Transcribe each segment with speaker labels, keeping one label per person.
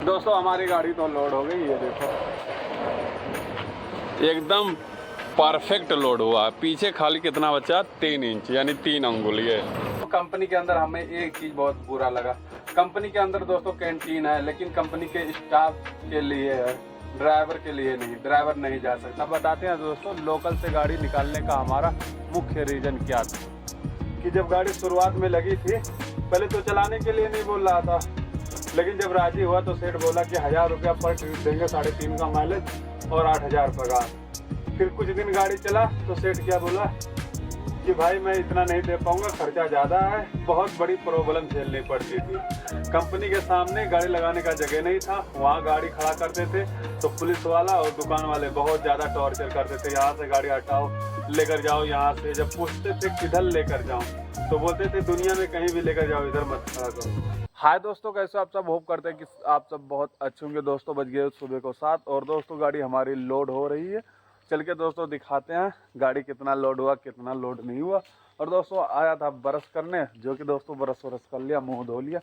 Speaker 1: दोस्तों हमारी गाड़ी तो लोड हो गई है, देखो एकदम परफेक्ट लोड हुआ। पीछे खाली कितना बचा, 3 इंच यानी 3 अंगुल। ये तो कंपनी के अंदर हमें एक चीज़ बहुत बुरा लगा। कंपनी के अंदर दोस्तों कैंटीन है, लेकिन कंपनी के स्टाफ के लिए है, ड्राइवर के लिए नहीं। ड्राइवर नहीं जा सकता। बताते हैं दोस्तों लोकल से गाड़ी निकालने का हमारा मुख्य रीज़न क्या था। कि जब गाड़ी शुरुआत में लगी थी, पहले तो चलाने के लिए नहीं बोल रहा था, लेकिन जब राजी हुआ तो सेठ बोला कि 1000 रुपया पर ट्रिप देंगे, 3.5 का माइलेज और 8000 पगार। फिर कुछ दिन गाड़ी चला तो सेठ क्या बोला कि भाई मैं इतना नहीं दे पाऊंगा, खर्चा ज़्यादा है। बहुत बड़ी प्रॉब्लम झेलनी पड़ती थी। कंपनी के सामने गाड़ी लगाने का जगह नहीं था, वहाँ गाड़ी खड़ा करते थे तो पुलिस वाला और दुकान वाले बहुत ज़्यादा टॉर्चर करते थे। यहाँ से गाड़ी हटाओ, लेकर जाओ यहाँ से। जब पूछते थे किधर लेकर जाऊँ तो बोलते थे दुनिया में कहीं भी लेकर जाओ, इधर मत खड़ा करो। हाय दोस्तों, कैसे आप सब? होप करते हैं कि आप सब बहुत अच्छे होंगे। दोस्तों बज गए सुबह को 7 और दोस्तों गाड़ी हमारी लोड हो रही है। चल के दोस्तों दिखाते हैं गाड़ी कितना लोड हुआ, कितना लोड नहीं हुआ। और दोस्तों आया था ब्रश करने, जो कि दोस्तों ब्रश व्रश कर लिया, मुंह धो लिया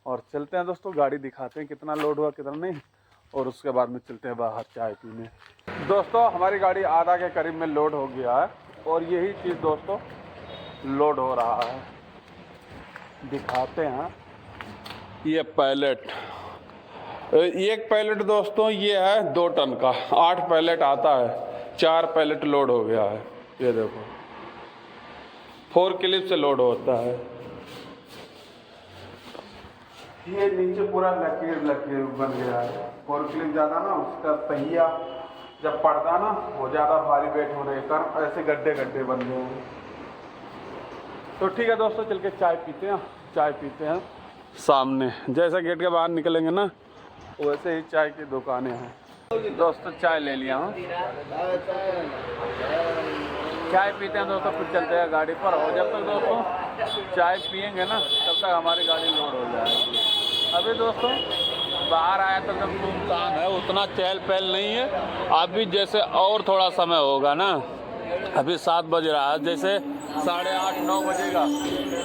Speaker 1: और चलते हैं दोस्तों गाड़ी दिखाते हैं कितना लोड हुआ कितना नहीं। और उसके बाद में चलते हैं बाहर चाय पीने। दोस्तों हमारी गाड़ी आधा के करीब में लोड हो गया है और यही चीज़ दोस्तों लोड हो रहा है, दिखाते हैं। ये पैलेट, एक पैलेट दोस्तों ये है 2 टन का, 8 पैलेट आता है, 4 पैलेट लोड हो गया है। ये देखो 4 क्लिप से लोड होता है। ये नीचे पूरा लकीर लकीर बन गया है। 4 क्लिप ज़्यादा ना, उसका पहिया जब पड़ता ना वो ज़्यादा भारी वेट होने के कारण ऐसे गड्ढे गड्ढे बन गए हैं। तो ठीक है दोस्तों, चल के चाय पीते हैं सामने। जैसे गेट के बाहर निकलेंगे ना वैसे ही चाय की दुकानें हैं। दोस्तों चाय ले लिया हूँ, चाय पीते हैं दोस्तों, फिर चलते हैं गाड़ी पर। और जब तक दोस्तों चाय पियेंगे ना तब तक हमारी गाड़ी लोड हो जाएगी। अभी दोस्तों बाहर आया तो जब सुनसान है, उतना चहल पहल नहीं है। अभी जैसे और थोड़ा समय होगा ना, अभी 7 बज रहा है, जैसे 8:30-9 बजेगा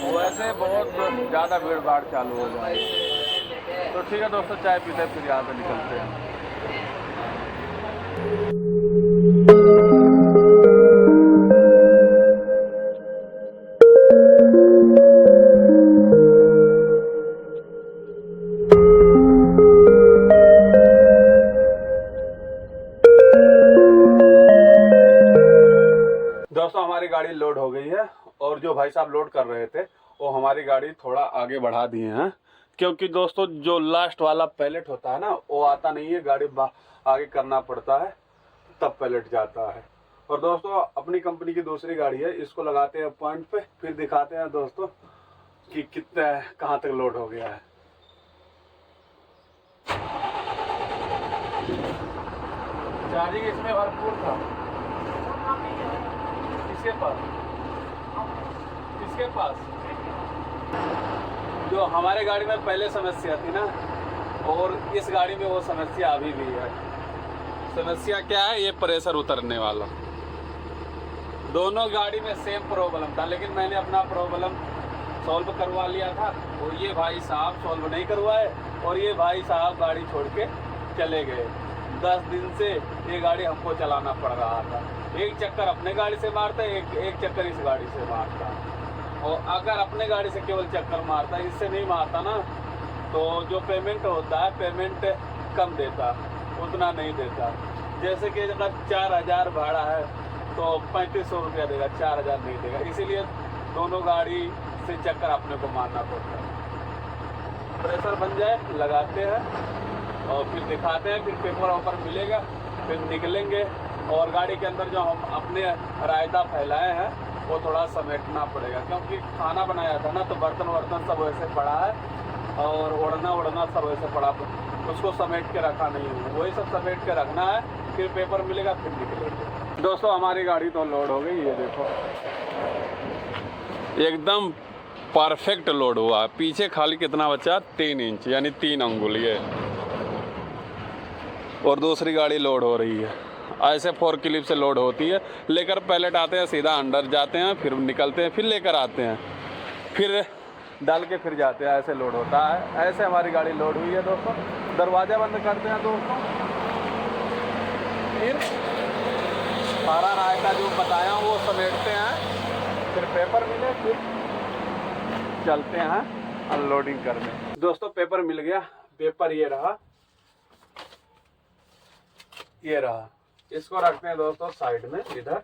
Speaker 1: वैसे बहुत ज़्यादा भीड़ भाड़ चालू हो जाएगी। तो ठीक है दोस्तों, चाय पीते हैं फिर यहाँ से निकलते हैं। दोस्तों हमारी गाड़ी लोड हो गई है और जो भाई साहब लोड कर रहे थे वो हमारी गाड़ी थोड़ा आगे बढ़ा दिए हैं, क्योंकि दोस्तों जो लास्ट वाला पैलेट होता है ना वो आता नहीं है, गाड़ी आगे करना पड़ता है तब पैलेट जाता है। और दोस्तों अपनी कंपनी की दूसरी गाड़ी है, इसको लगाते हैं पॉइंट पे, फिर दिखाते हैं दोस्तों कि कितना कहाँ तक लोड हो गया है। चार्जिंग इसमें भरपूर था। किसके पास जो हमारे गाड़ी में पहले समस्या थी ना, और इस गाड़ी में वो समस्या अभी भी है। समस्या क्या है? ये प्रेशर उतरने वाला। दोनों गाड़ी में सेम प्रॉब्लम था, लेकिन मैंने अपना प्रॉब्लम सॉल्व करवा लिया था। वो ये भाई साहब सॉल्व नहीं करवाए और ये भाई साहब गाड़ी छोड़ के चले गए। 10 दिन से ये गाड़ी हमको चलाना पड़ रहा था। एक चक्कर अपने गाड़ी से मारता है, एक चक्कर इस गाड़ी से मारता। और अगर अपने गाड़ी से केवल चक्कर मारता, इससे नहीं मारता ना, तो जो पेमेंट होता है पेमेंट कम देता, उतना नहीं देता। जैसे कि अगर 4000 भाड़ा है तो 3500 रुपया देगा, 4000 नहीं देगा। इसीलिए दोनों गाड़ी से चक्कर अपने को मारना पड़ता है। प्रेशर बन जाए लगाते हैं और फिर दिखाते हैं, फिर पेपर ऑफर मिलेगा, फिर निकलेंगे। और गाड़ी के अंदर जो हम अपने रायता फैलाए हैं वो थोड़ा समेटना पड़ेगा, क्योंकि खाना बनाया था ना तो बर्तन वर्तन सब वैसे पड़ा है और ओढ़ना सब वैसे पड़ा, उसको समेट के रखा नहीं है, वही सब समेट के रखना है। फिर पेपर मिलेगा फिर निकलेंगे। दोस्तों हमारी गाड़ी तो लोड हो गई है, देखो एकदम परफेक्ट लोड हुआ। पीछे खाली कितना बचा, 3 इंच यानी 3 अंगुल। ये और दूसरी गाड़ी लोड हो रही है। ऐसे 4 क्लिप से लोड होती है। लेकर पैलेट आते हैं, सीधा अंदर जाते हैं, फिर निकलते हैं, फिर लेकर आते हैं, फिर डाल के फिर जाते हैं। ऐसे लोड होता है। ऐसे हमारी गाड़ी लोड हुई है दोस्तों। दरवाज़ा बंद करते हैं दोस्तों, फिर सारा रायता जो बताया हूँ वो समेटते हैं, फिर पेपर मिले, फिर चलते हैं अनलोडिंग करने। दोस्तों पेपर मिल गया, पेपर ये रहा, इसको रखते हैं दोस्तों साइड में इधर।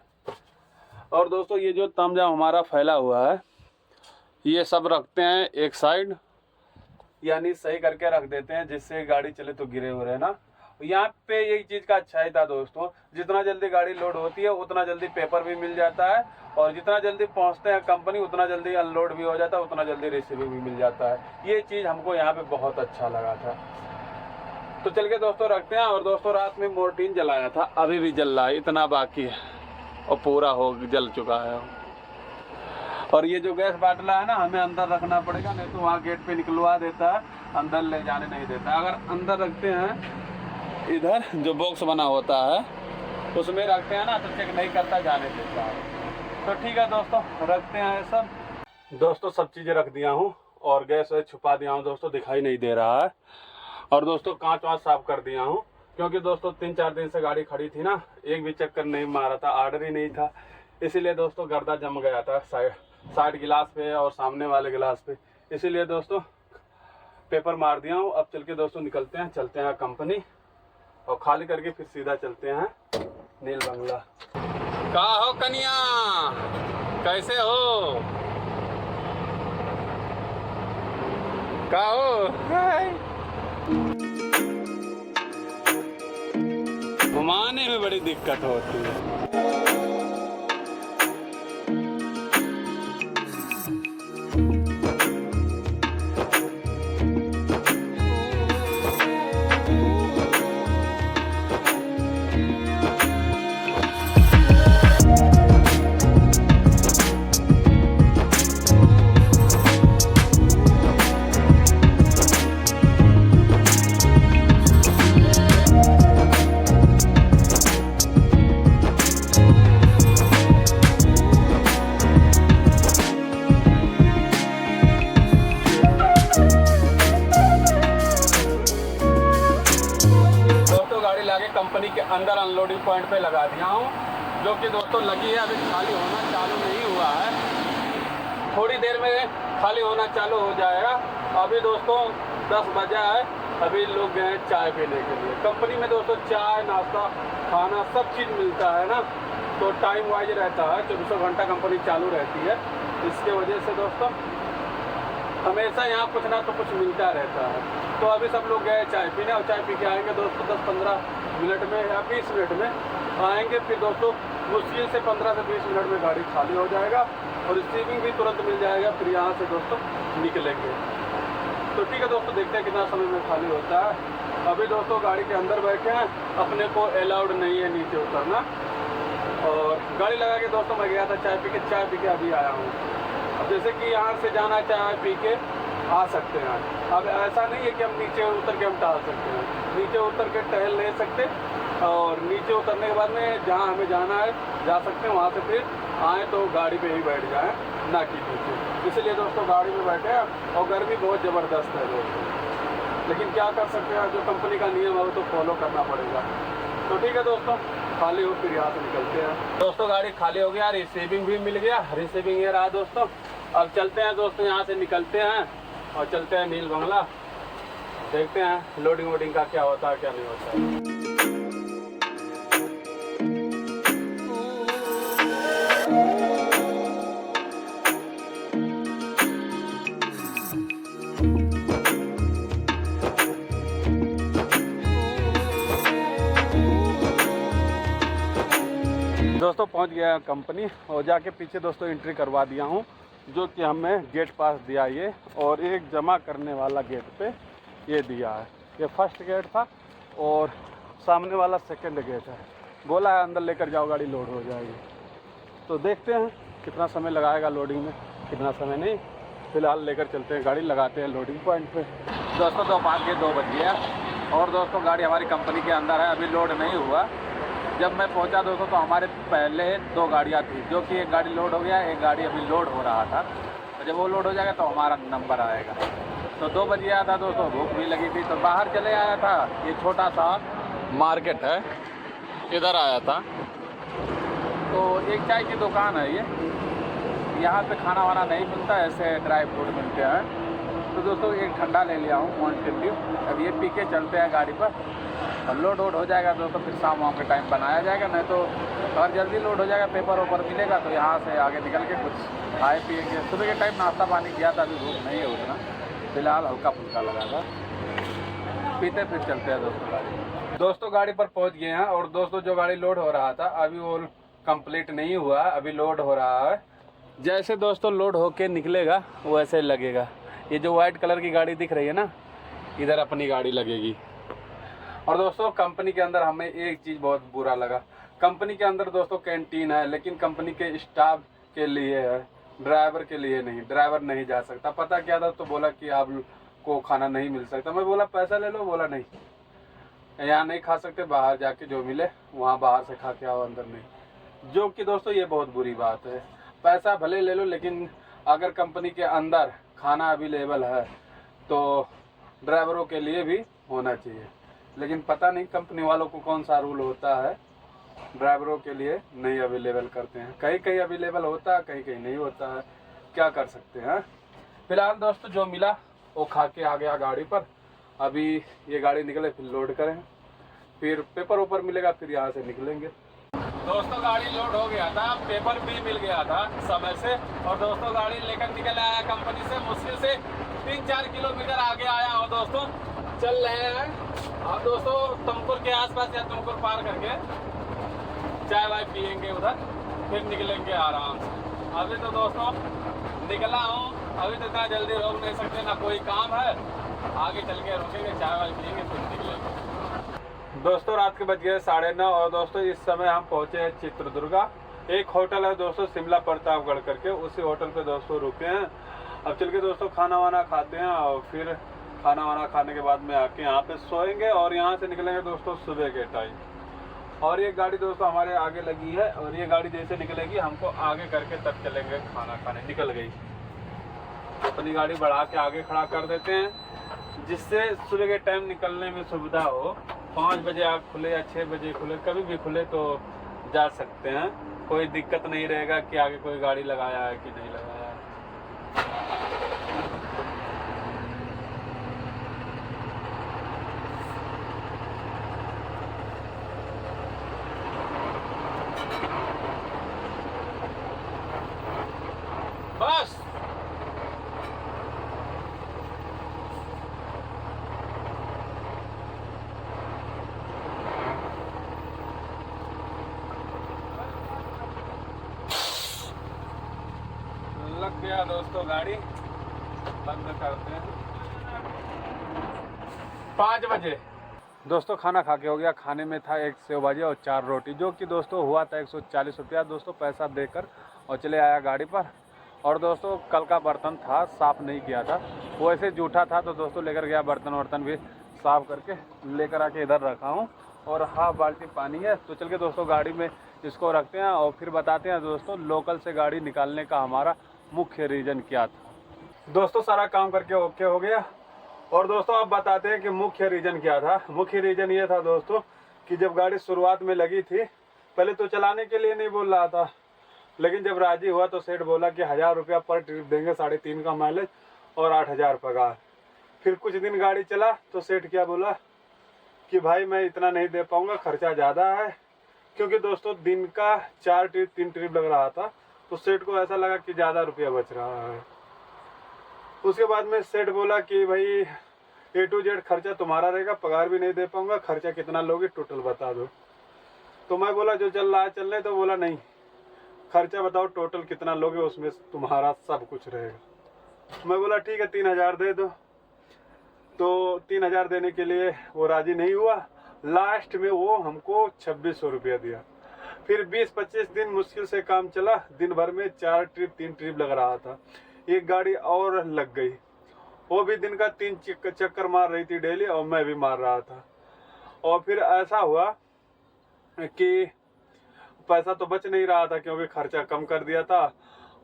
Speaker 1: और दोस्तों ये जो तमजा हमारा फैला हुआ है ये सब रखते हैं एक साइड, यानी सही करके रख देते हैं जिससे गाड़ी चले तो गिरे हो रहे ना। यहाँ पे यही चीज़ का अच्छाई था दोस्तों, जितना जल्दी गाड़ी लोड होती है उतना जल्दी पेपर भी मिल जाता है, और जितना जल्दी पहुँचते हैं कंपनी उतना जल्दी अनलोड भी हो जाता है, उतना जल्दी रिसीविंग भी मिल जाता है। ये चीज़ हमको यहाँ पे बहुत अच्छा लगा था। तो चल के दोस्तों रखते हैं। और दोस्तों रात में मोर्टीन जलाया था, अभी भी जल रहा है, इतना बाकी है और पूरा हो जल चुका है। और ये जो गैस बाटला है ना हमें अंदर रखना पड़ेगा, नहीं तो वहाँ गेट पे निकलवा देता है, अंदर ले जाने नहीं देता। अगर अंदर रखते हैं, इधर जो बॉक्स बना होता है उसमें रखते हैं ना तो चेक नहीं करता, जाने देता है। तो ठीक है दोस्तों रखते हैं सब। दोस्तों सब चीज़ें रख दिया हूँ और गैस छुपा दिया हूँ दोस्तों, दिखाई नहीं दे रहा है। और दोस्तों कांच वाँच साफ कर दिया हूँ, क्योंकि दोस्तों 3-4 दिन से गाड़ी खड़ी थी ना, एक भी चक्कर नहीं मारा था, ऑर्डर ही नहीं था, इसीलिए दोस्तों गर्दा जम गया था साइड गिलास पे और सामने वाले गिलास पे, इसीलिए दोस्तों पेपर मार दिया हूँ। अब चल के दोस्तों निकलते हैं, चलते हैं कंपनी और खाली करके फिर सीधा चलते हैं नील बंगला। का हो कन्या, कैसे हो? का हो? घुमाने में बड़ी दिक्कत होती है। कंपनी के अंदर अनलोडिंग पॉइंट पे लगा दिया हूँ, जो कि दोस्तों लगी है, अभी खाली होना चालू नहीं हुआ है, थोड़ी देर में खाली होना चालू हो जाएगा। अभी दोस्तों 10 बजा है, अभी लोग गए चाय पीने के लिए। कंपनी में दोस्तों चाय नाश्ता खाना सब चीज़ मिलता है ना, तो टाइम वाइज रहता है, 24 घंटा कंपनी चालू रहती है। इसके वजह से दोस्तों हमेशा यहाँ कुछ ना तो कुछ मिलता रहता है। तो अभी सब लोग गए चाय पीने और चाय पी के आएंगे दोस्तों 10-15 मिनट में या 20 मिनट में आएंगे। फिर दोस्तों मुश्किल से 15 से 20 मिनट में गाड़ी खाली हो जाएगा और रिसीविंग भी तुरंत मिल जाएगा, फिर यहाँ से दोस्तों निकलेंगे। तो ठीक है दोस्तों देखते हैं कितना समय में खाली होता है। अभी दोस्तों गाड़ी के अंदर बैठे हैं, अपने को अलाउड नहीं है नीचे उतरना। और गाड़ी लगा के दोस्तों मैं गया था चाय पी के अभी आया हूँ। अब जैसे कि यहाँ से जाना चाय पी के आ सकते हैं, अब ऐसा नहीं है कि हम नीचे उतर के हम टहल सकते हैं, नीचे उतर के टहल नहीं सकते, और नीचे उतरने के बाद में जहाँ हमें जाना है जा सकते हैं, वहाँ से फिर आए तो गाड़ी पे ही बैठ जाएं, ना कि पीछे। इसलिए दोस्तों गाड़ी में बैठे हैं और गर्मी बहुत ज़बरदस्त है दोस्तों, लेकिन क्या कर सकते हैं, जो कंपनी का नियम है वो तो फॉलो करना पड़ेगा। तो ठीक है दोस्तों खाली हो फिर यहाँ से निकलते हैं। दोस्तों गाड़ी खाली हो गया, रिसीविंग भी मिल गया, रिसीविंग ये रहा दोस्तों। अब चलते हैं दोस्तों, यहाँ से निकलते हैं और चलते हैं नील बंगला, देखते हैं लोडिंग वोडिंग का क्या होता है क्या नहीं होता है। दोस्तों पहुंच गया कंपनी और जाके पीछे दोस्तों एंट्री करवा दिया हूं, जो कि हमें गेट पास दिया ये, और एक जमा करने वाला गेट पे ये दिया है। ये फर्स्ट गेट था और सामने वाला सेकंड गेट है। बोला है अंदर लेकर जाओ गाड़ी लोड हो जाएगी। तो देखते हैं कितना समय लगाएगा लोडिंग में, कितना समय नहीं। फिलहाल लेकर चलते हैं गाड़ी, लगाते हैं लोडिंग पॉइंट पे। दोस्तों दोपहर के 2 बज गया और दोस्तों गाड़ी हमारी कंपनी के अंदर है, अभी लोड नहीं हुआ। जब मैं पहुंचा दोस्तों तो हमारे पहले 2 गाड़ियां थी, जो कि एक गाड़ी लोड हो गया, एक गाड़ी अभी लोड हो रहा था। तो जब वो लोड हो जाएगा तो हमारा नंबर आएगा। तो 2 बजे आया था दोस्तों, भूख भी लगी थी तो बाहर चले आया था। ये छोटा सा मार्केट है, इधर आया था। तो एक चाय की दुकान है ये, यहाँ पे खाना वाना नहीं मिलता, ऐसे ड्राई फ्रूट मिलते हैं। तो दोस्तों एक ठंडा ले लिया हूँ माउंटेन ड्यू। अब ये पी के चलते हैं गाड़ी पर, और लोड हो जाएगा दोस्तों, फिर शाम वाम के टाइम बनाया जाएगा। नहीं तो अगर जल्दी लोड हो जाएगा, पेपर वेपर मिलेगा तो यहाँ से आगे निकल के कुछ खाए पिएंगे। सुबह के टाइम नाश्ता पानी किया था, अभी भूख नहीं है उतना, फिलहाल हल्का फुल्का लगा था, पीते फिर चलते हैं दोस्तों गाड़ी। दोस्तों गाड़ी पर पहुँच गए हैं, और दोस्तों जो गाड़ी लोड हो रहा था अभी वो कंप्लीट नहीं हुआ, अभी लोड हो रहा है। जैसे दोस्तों लोड होके निकलेगा वैसे लगेगा। ये जो वाइट कलर की गाड़ी दिख रही है ना, इधर अपनी गाड़ी लगेगी। और दोस्तों कंपनी के अंदर हमें एक चीज़ बहुत बुरा लगा। कंपनी के अंदर दोस्तों कैंटीन है, लेकिन कंपनी के स्टाफ के लिए है, ड्राइवर के लिए नहीं। ड्राइवर नहीं जा सकता। पता क्या था, तो बोला कि आप को खाना नहीं मिल सकता। मैं बोला पैसा ले लो, बोला नहीं, यहाँ नहीं खा सकते, बाहर जाके जो मिले वहाँ बाहर से खा के आओ, अंदर नहीं। जो कि दोस्तों ये बहुत बुरी बात है। पैसा भले ले लो, लेकिन अगर कंपनी के अंदर खाना अवेलेबल है तो ड्राइवरों के लिए भी होना चाहिए। लेकिन पता नहीं कंपनी वालों को कौन सा रूल होता है, ड्राइवरों के लिए नहीं अवेलेबल करते हैं। कहीं कहीं अवेलेबल होता है, कहीं कहीं नहीं होता है, क्या कर सकते हैं। फिलहाल दोस्तों जो मिला वो खा के आ गया गाड़ी पर। अभी ये गाड़ी निकले फिर लोड करें, फिर पेपर ऊपर मिलेगा, फिर यहाँ से निकलेंगे। दोस्तों गाड़ी लोड हो गया था, पेपर भी मिल गया था समय से, और दोस्तों गाड़ी लेकर निकल आया कंपनी से। मुश्किल से 3-4 किलोमीटर आगे आया और दोस्तों चल रहे हैं। और दोस्तों तुमकुर के आसपास या तुमकुर पार करके चाय वाय पियेंगे उधर, फिर निकलेंगे आराम से। अभी तो दोस्तों निकला हूँ, अभी तो इतना जल्दी रोक नहीं सकते, ना कोई काम है। आगे चल के रुकेंगे, चाय वाय पियेंगे, फिर निकलेंगे। दोस्तों रात के बज गए 9:30, और दोस्तों इस समय हम पहुंचे हैं चित्रदुर्गा। एक होटल है दोस्तों शिमला प्रतापगढ़ करके, उसी होटल पे दोस्तों रुके हैं। अब चल के दोस्तों खाना वाना खाते हैं, और फिर खाना वाना खाने के बाद में आके यहाँ पे सोएंगे, और यहाँ से निकलेंगे दोस्तों सुबह के टाइम। और ये गाड़ी दोस्तों हमारे आगे लगी है, और ये गाड़ी जैसे निकलेगी हमको आगे करके तब चलेंगे खाना खाने। निकल गई, अपनी गाड़ी बढ़ा के आगे खड़ा कर देते हैं, जिससे सुबह के टाइम निकलने में सुविधा हो। 5 बजे आग खुले या 6 बजे खुले, कभी भी खुले तो जा सकते हैं। कोई दिक्कत नहीं रहेगा कि आगे कोई गाड़ी लगाया है कि नहीं लगाया है। बस लग गया दोस्तों गाड़ी, बंद करते हैं। 5 बजे दोस्तों खाना खा के हो गया। खाने में था 1 सेव भाजी और 4 रोटी, जो कि दोस्तों हुआ था 140 रुपया दोस्तों पैसा देकर, और चले आया गाड़ी पर। और दोस्तों कल का बर्तन था, साफ़ नहीं किया था, वो ऐसे जूठा था, तो दोस्तों लेकर गया बर्तन वर्तन भी साफ़ करके लेकर आके इधर रखा हूँ। और हाफ बाल्टी पानी है, तो चल के दोस्तों गाड़ी में इसको रखते हैं, और फिर बताते हैं दोस्तों लोकल से गाड़ी निकालने का हमारा मुख्य रीज़न क्या था। दोस्तों सारा काम करके ओके हो गया, और दोस्तों अब बताते हैं कि मुख्य रीज़न क्या था। मुख्य रीज़न ये था दोस्तों कि जब गाड़ी शुरुआत में लगी थी, पहले तो चलाने के लिए नहीं बोल रहा था, लेकिन जब राजी हुआ तो सेठ बोला कि 1000 रुपया पर ट्रिप देंगे, 3.5 का माइलेज और 8000 पगार। फिर कुछ दिन गाड़ी चला तो सेठ क्या बोला कि भाई मैं इतना नहीं दे पाऊँगा, खर्चा ज़्यादा है। क्योंकि दोस्तों दिन का 4 ट्रिप 3 ट्रिप लग रहा था, तो सेठ को ऐसा लगा कि ज़्यादा रुपया बच रहा है। उसके बाद में सेठ बोला कि भाई A to Z खर्चा तुम्हारा रहेगा, पगार भी नहीं दे पाऊंगा, खर्चा कितना लोगे टोटल बता दो। तो मैं बोला जो चल रहा है चलने। तो बोला नहीं, खर्चा बताओ टोटल कितना लोगे, उसमें तुम्हारा सब कुछ रहेगा। मैं बोला ठीक है 3000 दे दो। तो 3000 देने के लिए वो राजी नहीं हुआ। लास्ट में वो हमको 2600 रुपया दिया। फिर 20-25 दिन मुश्किल से काम चला। दिन भर में 4 ट्रिप 3 ट्रिप लग रहा था। एक गाड़ी और लग गई, वो भी दिन का 3 चक्कर मार रही थी डेली, और मैं भी मार रहा था। और फिर ऐसा हुआ कि पैसा तो बच नहीं रहा था, क्योंकि खर्चा कम कर दिया था।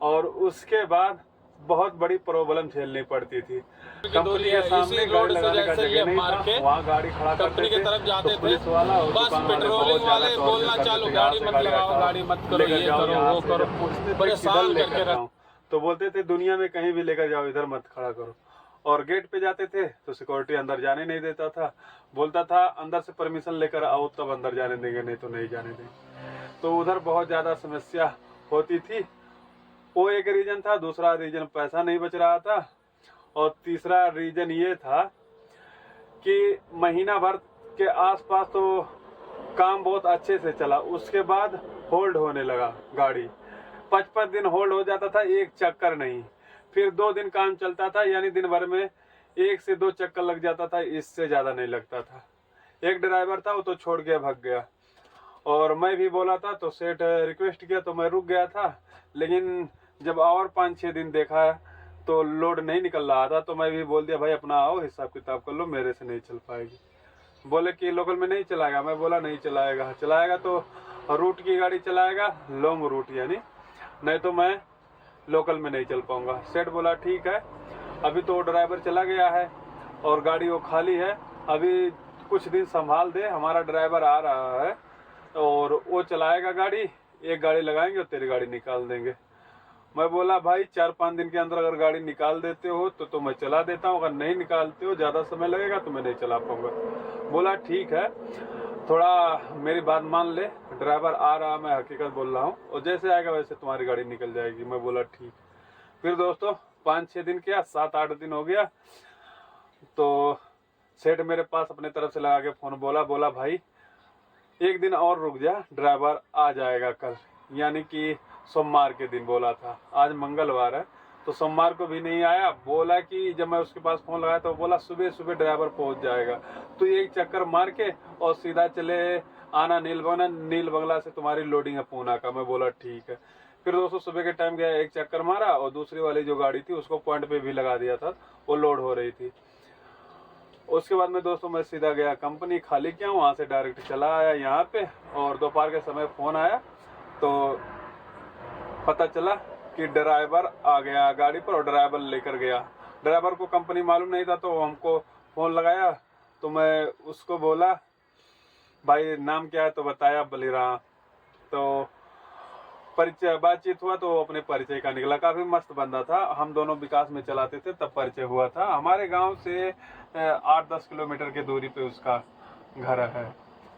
Speaker 1: और उसके बाद बहुत बड़ी प्रॉब्लम झेलनी पड़ती थी। कंपनी के सामने गाड़ी लगाने का जगह नहीं था, वहाँ गाड़ी खड़ा
Speaker 2: कंपनी की तरफ जाते
Speaker 1: तो पुलिस वाला और
Speaker 2: बस पेट्रोलिंग वाले बोलना चालू, गाड़ी मत लगाओ, गाड़ी मत करो, ये करो वो करो, परेशान करके रख।
Speaker 1: तो बोलते थे दुनिया में कहीं भी लेकर जाओ, इधर मत खड़ा करो। और गेट पे जाते थे तो सिक्योरिटी अंदर जाने नहीं देता था, बोलता था अंदर से परमिशन लेकर आओ तब अंदर जाने देंगे, नहीं तो नहीं जाने देंगे। तो उधर बहुत ज़्यादा समस्या होती थी। वो एक रीजन था। दूसरा रीजन पैसा नहीं बच रहा था, और तीसरा रीजन ये था कि महीना भर के आसपास तो काम बहुत अच्छे से चला, उसके बाद होल्ड होने लगा गाड़ी। 55 दिन होल्ड हो जाता था, एक चक्कर नहीं। फिर 2 दिन काम चलता था, यानी दिन भर में 1 से 2 चक्कर लग जाता था, इससे ज़्यादा नहीं लगता था। एक ड्राइवर था, वो तो छोड़ के भाग गया, और मैं भी बोला था तो सेठ रिक्वेस्ट किया तो मैं रुक गया था। लेकिन जब और 5-6 दिन देखा तो लोड नहीं निकल रहा था, तो मैं भी बोल दिया भाई अपना आओ हिसाब किताब कर लो, मेरे से नहीं चल पाएगी। बोले कि लोकल में नहीं चलाएगा। मैं बोला नहीं चलाएगा, चलाएगा तो रूट की गाड़ी चलाएगा, लॉन्ग रूट यानी, नहीं तो मैं लोकल में नहीं चल पाऊंगा। सेठ बोला ठीक है, अभी तो ड्राइवर चला गया है और गाड़ी वो खाली है, अभी कुछ दिन संभाल दे, हमारा ड्राइवर आ रहा है और वो चलाएगा गाड़ी, एक गाड़ी लगाएंगे और तेरी गाड़ी निकाल देंगे। मैं बोला भाई 4-5 दिन के अंदर अगर गाड़ी निकाल देते हो तो मैं चला देता हूँ, अगर नहीं निकालते हो ज़्यादा समय लगेगा तो मैं नहीं चला पाऊंगा। बोला ठीक है, थोड़ा मेरी बात मान ले, ड्राइवर आ रहा, मैं हकीकत बोल रहा हूँ, और जैसे आएगा वैसे तुम्हारी गाड़ी निकल जाएगी। मैं बोला ठीक। फिर दोस्तों 5-6 दिन किया, 7-8 दिन हो गया, तो सेठ मेरे पास अपने तरफ से लगा के फ़ोन बोला भाई एक दिन और रुक जा, ड्राइवर आ जाएगा कल, यानी कि सोमवार के दिन बोला था। आज मंगलवार है, तो सोमवार को भी नहीं आया। बोला कि जब मैं उसके पास फ़ोन लगाया तो बोला सुबह सुबह ड्राइवर पहुंच जाएगा, तो एक चक्कर मार के और सीधा चले आना नील बंगला से तुम्हारी लोडिंग है पूना का। मैं बोला ठीक है। फिर दोस्तों सुबह के टाइम गया, एक चक्कर मारा और दूसरी वाली जो गाड़ी थी उसको पॉइंट पे भी लगा दिया था, वो लोड हो रही थी। उसके बाद में दोस्तों मैं सीधा गया कंपनी, खाली किया, वहाँ से डायरेक्ट चला आया यहाँ पे, और दोपहर के समय फ़ोन आया तो पता चला कि ड्राइवर आ गया गाड़ी पर और ड्राइवर लेकर गया। ड्राइवर को कंपनी मालूम नहीं था, तो हमको फ़ोन लगाया, तो मैं उसको बोला भाई नाम क्या है, तो बताया बलिराम। तो परिचय बातचीत हुआ तो अपने परिचय का निकला, काफ़ी मस्त बंदा था। हम दोनों विकास में चलाते थे तब परिचय हुआ था। हमारे गांव से 8-10 किलोमीटर की दूरी पे उसका घर है,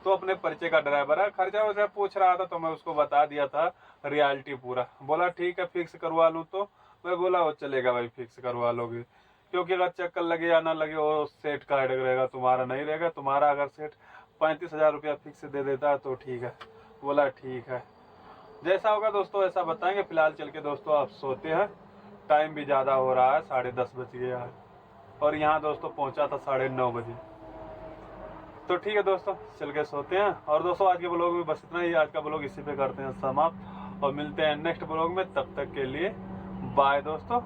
Speaker 1: तो अपने परिचय का ड्राइवर है। खर्चा वर्चा पूछ रहा था तो मैं उसको बता दिया था रियलिटी पूरा। बोला ठीक है फिक्स करवा लूँ, तो मैं बोला वो चलेगा भाई, फिक्स करवा लोगे, क्योंकि अगर चक्कर लगे या ना लगे वो सेठ का हेडेक रहेगा, तुम्हारा नहीं रहेगा। तुम्हारा अगर सेठ 35,000 रुपया फिक्स दे देता तो ठीक है। बोला ठीक है, जैसा होगा दोस्तों ऐसा बताएंगे। फिलहाल चल के दोस्तों आप सोते हैं, टाइम भी ज़्यादा हो रहा है, 10:30 बज गया है, और यहाँ दोस्तों पहुँचा था 9:30 बजे। तो ठीक है दोस्तों, चल के सोते हैं। और दोस्तों आज के ब्लॉग में बस इतना ही। आज का ब्लॉग इसी पे करते हैं समाप्त, और मिलते हैं नेक्स्ट ब्लॉग में। तब तक के लिए बाय दोस्तों।